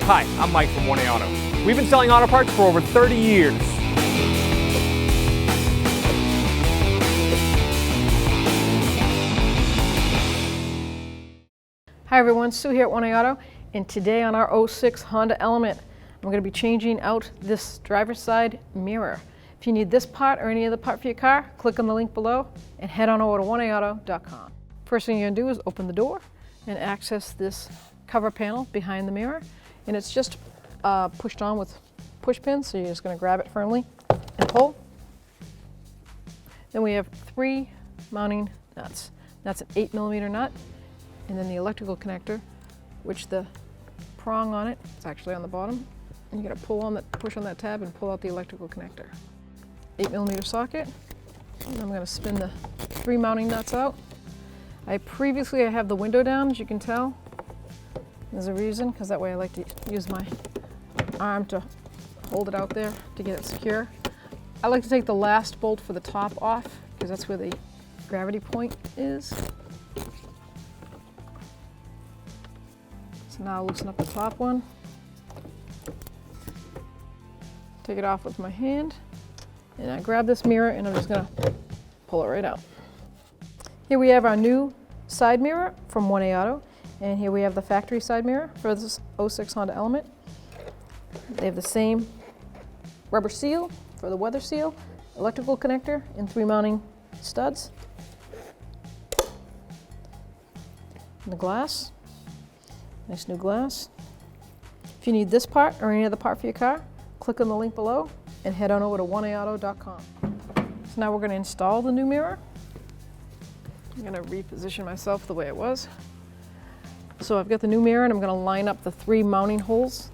Hi, I'm Mike from 1A Auto. We've been selling auto parts for over 30 years. Hi everyone, Sue here at 1A Auto, and today on our 06 Honda Element, I'm going to be changing out this driver's side mirror. If you need this part or any other part for your car, click on the link below and head on over to 1AAuto.com. First thing you're going to do is open the door and access this cover panel behind the mirror, and it's just pushed on with push pins, so you're just going to grab it firmly and pull. Then we have 3 mounting nuts. That's an 8mm nut, and then the electrical connector, which the prong on it, it's actually on the bottom, and you're going to pull on that, push on that tab and pull out the electrical connector. 8mm socket, and I'm going to spin the 3 mounting nuts out. I have the window down, as you can tell. There's a reason, because that way I like to use my arm to hold it out there to get it secure. I like to take the last bolt for the top off, because that's where the gravity point is. So now I'll loosen up the top one. Take it off with my hand, and I grab this mirror and I'm just going to pull it right out. Here we have our new side mirror from 1A Auto, and here we have the factory side mirror for this 06 Honda Element. They have the same rubber seal for the weather seal, electrical connector, and 3 mounting studs. And the glass, nice new glass. If you need this part or any other part for your car, click on the link below and head on over to 1AAuto.com. So now we're going to install the new mirror. I'm going to reposition myself the way it was. So I've got the new mirror, and I'm going to line up the 3 mounting holes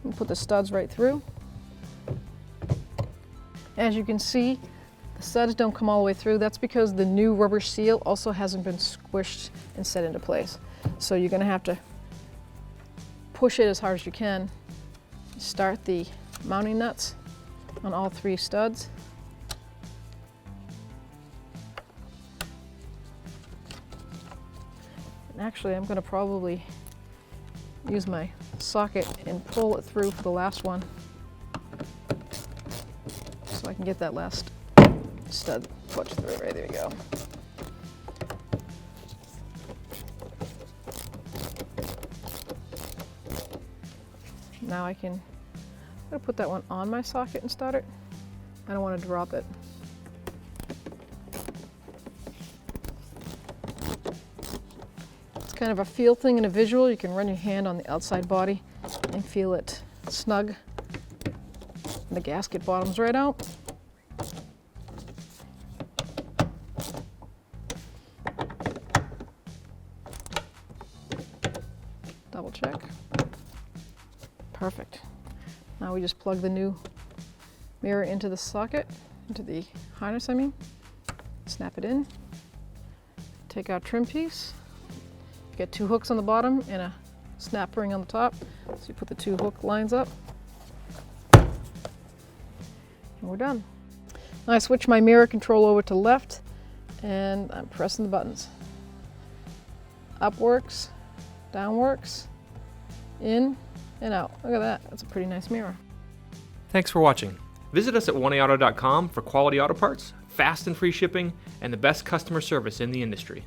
and put the studs right through. As you can see, the studs don't come all the way through. That's because the new rubber seal also hasn't been squished and set into place. So you're going to have to push it as hard as you can. Start the mounting nuts on all 3 studs. And actually, I'm going to probably use my socket and pull it through for the last one, so I can get that last stud pushed through. Right, there we go. Now I'm going to put that one on my socket and start it. I don't want to drop it. It's kind of a feel thing and a visual. You can run your hand on the outside body and feel it snug. The gasket bottoms right out. Double check. Perfect. Now we just plug the new mirror into the socket, into the harness, snap it in. Take our trim piece. You get 2 hooks on the bottom and a snap ring on the top. So you put the 2 hook lines up, and we're done. Now I switch my mirror control over to left, and I'm pressing the buttons. Up works, down works, in and out. Look at that. That's a pretty nice mirror. Thanks for watching. Visit us at 1AAuto.com for quality auto parts, fast and free shipping, and the best customer service in the industry.